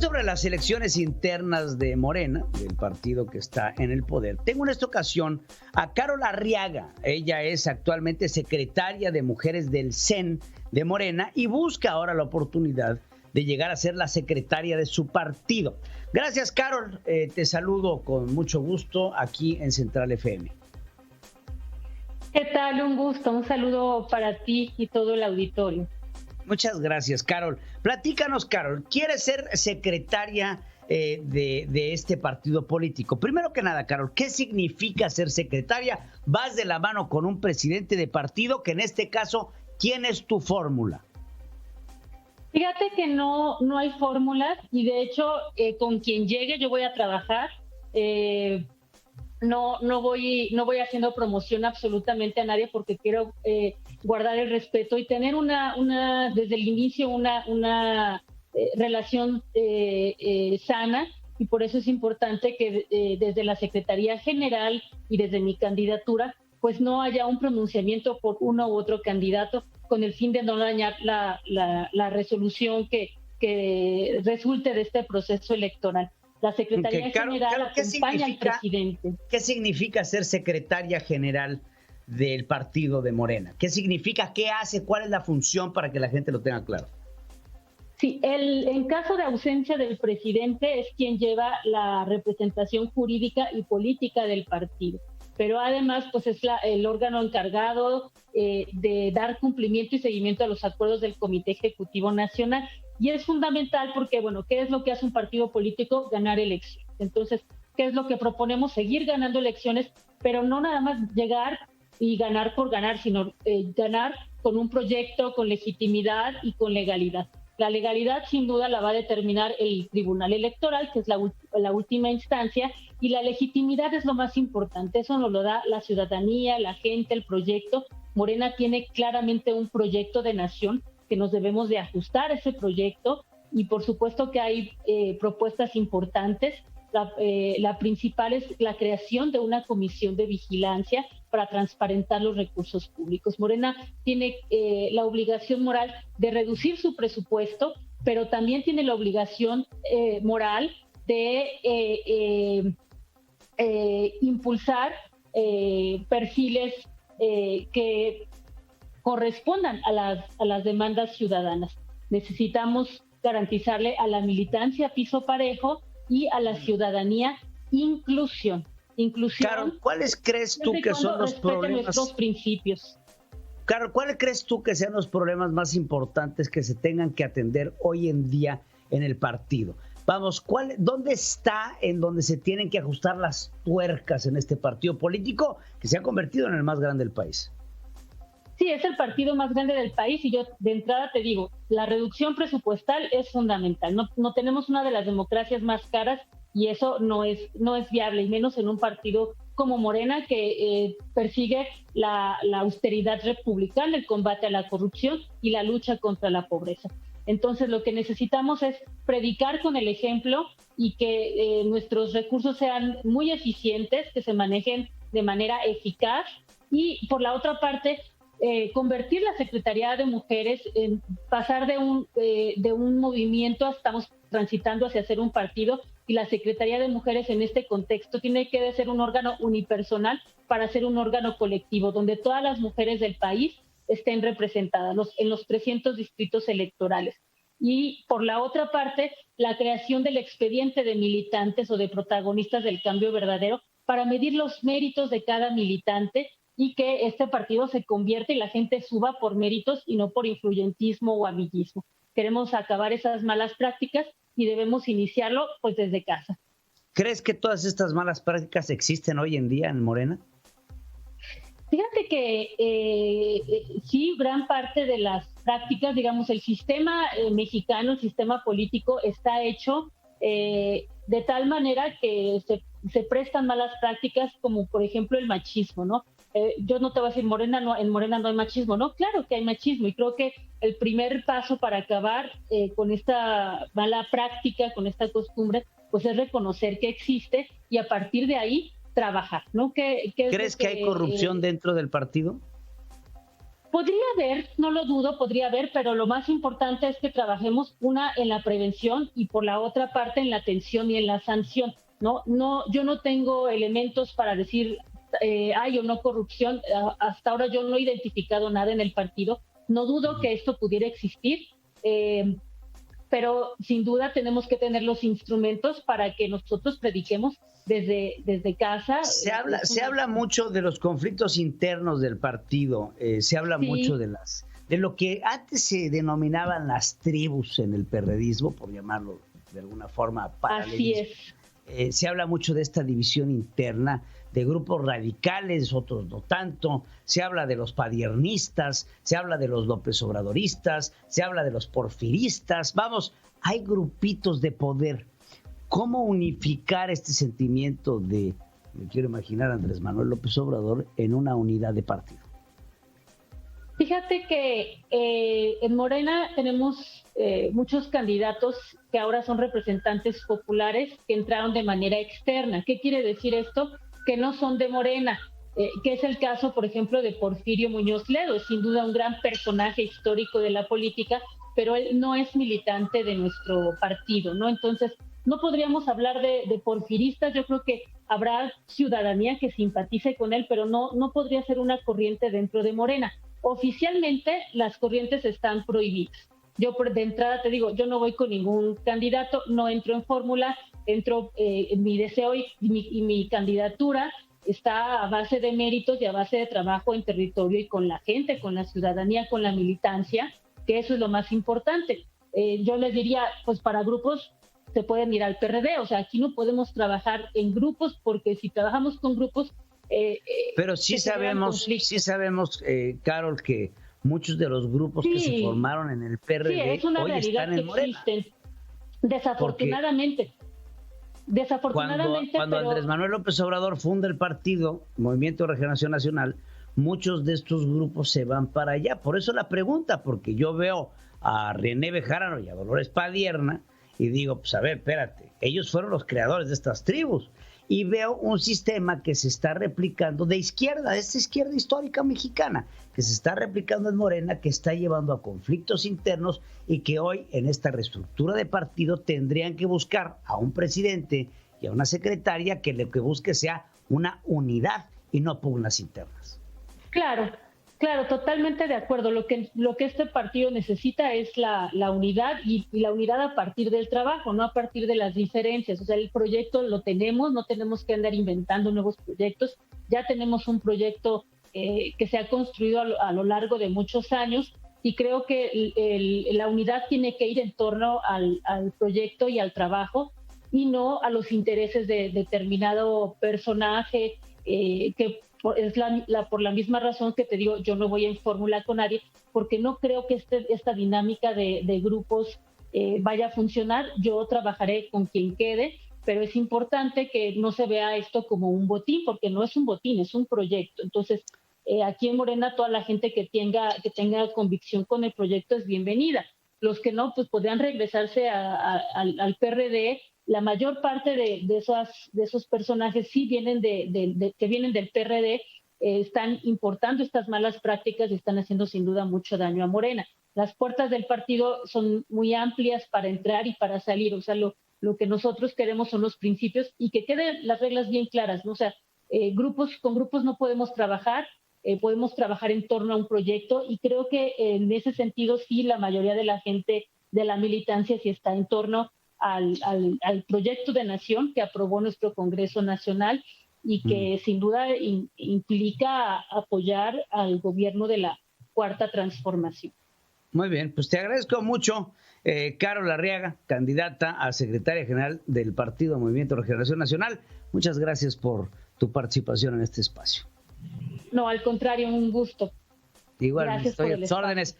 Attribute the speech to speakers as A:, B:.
A: sobre las elecciones internas de Morena, del partido que está en el poder, tengo en esta ocasión a Carol Arriaga. Ella es actualmente secretaria de Mujeres del CEN de Morena y busca ahora la oportunidad de llegar a ser la secretaria de su partido. Gracias, Carol. Te saludo con mucho gusto aquí en Central FM.
B: ¿Qué tal? Un gusto. Un saludo para ti y todo el auditorio.
A: Muchas gracias, Carol. Platícanos, Carol, ¿quieres ser secretaria de este partido político? Primero que nada, Carol, ¿qué significa ser secretaria? Vas de la mano con un presidente de partido que en este caso, ¿quién es tu fórmula?
B: Fíjate que no hay fórmulas y de hecho con quien llegue yo voy a trabajar. No voy haciendo promoción absolutamente a nadie porque quiero guardar el respeto y tener desde el inicio una relación sana, y por eso es importante que desde la Secretaría General y desde mi candidatura pues no haya un pronunciamiento por uno u otro candidato con el fin de no dañar la resolución que resulte de este proceso electoral. La Secretaría General acompaña al presidente.
A: ¿Qué significa ser secretaria general del partido de Morena? ¿Qué significa? ¿Qué hace? ¿Cuál es la función para que la gente lo tenga claro?
B: Sí, en caso de ausencia del presidente es quien lleva la representación jurídica y política del partido, pero además pues es el órgano encargado de dar cumplimiento y seguimiento a los acuerdos del Comité Ejecutivo Nacional. Y es fundamental porque, bueno, ¿qué es lo que hace un partido político? Ganar elecciones. Entonces, ¿qué es lo que proponemos? Seguir ganando elecciones, pero no nada más llegar y ganar por ganar, sino ganar con un proyecto, con legitimidad y con legalidad. La legalidad, sin duda, la va a determinar el Tribunal Electoral, que es la última instancia, y la legitimidad es lo más importante. Eso nos lo da la ciudadanía, la gente, el proyecto. Morena tiene claramente un proyecto de nación que nos debemos de ajustar a ese proyecto, y por supuesto que hay propuestas importantes. La principal es la creación de una comisión de vigilancia para transparentar los recursos públicos. Morena tiene la obligación moral de reducir su presupuesto, pero también tiene la obligación moral de impulsar perfiles que correspondan a las demandas ciudadanas. Necesitamos garantizarle a la militancia piso parejo y a la ciudadanía inclusión.
A: Carol, ¿cuáles crees tú que son los problemas?
B: Nuestros principios.
A: Carol, ¿cuáles crees tú que sean los problemas más importantes que se tengan que atender hoy en día en el partido? Vamos, ¿dónde está en donde se tienen que ajustar las tuercas en este partido político que se ha convertido en el más grande del país?
B: Sí, es el partido más grande del país y yo de entrada te digo, la reducción presupuestal es fundamental. No tenemos una de las democracias más caras y eso no es viable, y menos en un partido como Morena que persigue la austeridad republicana, el combate a la corrupción y la lucha contra la pobreza. Entonces lo que necesitamos es predicar con el ejemplo y que nuestros recursos sean muy eficientes, que se manejen de manera eficaz, y por la otra parte convertir la Secretaría de Mujeres, pasar de un movimiento, estamos transitando hacia ser un partido, y la Secretaría de Mujeres en este contexto tiene que ser un órgano unipersonal para ser un órgano colectivo, donde todas las mujeres del país estén representadas en los 300 distritos electorales. Y por la otra parte, la creación del expediente de militantes o de protagonistas del cambio verdadero para medir los méritos de cada militante y que este partido se convierta y la gente suba por méritos y no por influyentismo o amiguismo. Queremos acabar esas malas prácticas y debemos iniciarlo pues desde casa.
A: ¿Crees que todas estas malas prácticas existen hoy en día en Morena?
B: Fíjate que sí, gran parte de las prácticas, digamos, el sistema mexicano, el sistema político está hecho de tal manera que se prestan malas prácticas, como por ejemplo el machismo, ¿no? Yo no te voy a decir, en Morena no hay machismo, ¿no? Claro que hay machismo, y creo que el primer paso para acabar con esta mala práctica, con esta costumbre, pues es reconocer que existe y a partir de ahí trabajar, ¿no?
A: ¿Crees que hay corrupción dentro del partido?
B: Podría haber, no lo dudo, podría haber, pero lo más importante es que trabajemos una en la prevención y por la otra parte en la atención y en la sanción. Yo no tengo elementos para decir hay o no corrupción. Hasta ahora yo no he identificado nada en el partido. No dudo que esto pudiera existir, pero sin duda tenemos que tener los instrumentos para que nosotros prediquemos desde casa.
A: Se habla mucho de los conflictos internos del partido, se habla mucho de lo que antes se denominaban las tribus en el perredismo, por llamarlo de alguna forma paralelismo.
B: Así es.
A: Se habla mucho de esta división interna, de grupos radicales, otros no tanto. Se habla de los padiernistas, se habla de los López Obradoristas, se habla de los porfiristas. Vamos, hay grupitos de poder. ¿Cómo unificar este sentimiento me quiero imaginar, Andrés Manuel López Obrador en una unidad de partido?
B: Fíjate que en Morena tenemos muchos candidatos que ahora son representantes populares que entraron de manera externa. ¿Qué quiere decir esto? Que no son de Morena, que es el caso, por ejemplo, de Porfirio Muñoz Ledo. Es sin duda un gran personaje histórico de la política, pero él no es militante de nuestro partido, ¿no? Entonces, no podríamos hablar de porfiristas. Yo creo que habrá ciudadanía que simpatice con él, pero no podría ser una corriente dentro de Morena. Oficialmente, las corrientes están prohibidas. Yo de entrada te digo, yo no voy con ningún candidato, no entro en fórmula, mi deseo y mi candidatura está a base de méritos y a base de trabajo en territorio y con la gente, con la ciudadanía, con la militancia, que eso es lo más importante. Yo les diría, pues para grupos se pueden ir al PRD, o sea, aquí no podemos trabajar en grupos, porque si trabajamos con grupos...
A: Pero sí sabemos, Carol, que muchos de los grupos que se formaron en el PRD
B: es una
A: hoy
B: realidad
A: están en Morena.
B: Existen. Desafortunadamente.
A: Cuando Andrés Manuel López Obrador funda el partido Movimiento de Regeneración Nacional, muchos de estos grupos se van para allá. Por eso la pregunta, porque yo veo a René Bejarano y a Dolores Padierna y digo, pues a ver, espérate, ellos fueron los creadores de estas tribus. Y veo un sistema que se está replicando de izquierda, esta izquierda histórica mexicana, que se está replicando en Morena, que está llevando a conflictos internos y que hoy en esta reestructura de partido tendrían que buscar a un presidente y a una secretaria que lo que busque sea una unidad y no pugnas internas.
B: Claro, totalmente de acuerdo. Lo que este partido necesita es la unidad y la unidad a partir del trabajo, no a partir de las diferencias. O sea, el proyecto lo tenemos, no tenemos que andar inventando nuevos proyectos. Ya tenemos un proyecto que se ha construido a lo largo de muchos años y creo que la unidad tiene que ir en torno al proyecto y al trabajo y no a los intereses de determinado personaje que es por la misma razón que te digo, yo no voy en fórmula con nadie, porque no creo que esta dinámica de grupos vaya a funcionar. Yo trabajaré con quien quede, pero es importante que no se vea esto como un botín, porque no es un botín, es un proyecto. Entonces, aquí en Morena, toda la gente que tenga convicción con el proyecto es bienvenida. Los que no, pues podrían regresarse al PRD. La mayor parte de esos personajes sí vienen que vienen del PRD, están importando estas malas prácticas y están haciendo sin duda mucho daño a Morena. Las puertas del partido son muy amplias para entrar y para salir. O sea, lo que nosotros queremos son los principios y que queden las reglas bien claras, ¿no? O sea, con grupos no podemos trabajar en torno a un proyecto y creo que en ese sentido sí la mayoría de la gente de la militancia sí está en torno al proyecto de nación que aprobó nuestro Congreso Nacional y que sin duda implica apoyar al gobierno de la Cuarta Transformación.
A: Muy bien, pues te agradezco mucho, Carol Arriaga, candidata a secretaria general del Partido Movimiento de Regeneración Nacional. Muchas gracias por tu participación en este espacio.
B: No, al contrario, un gusto.
A: Igual, estoy a tus órdenes.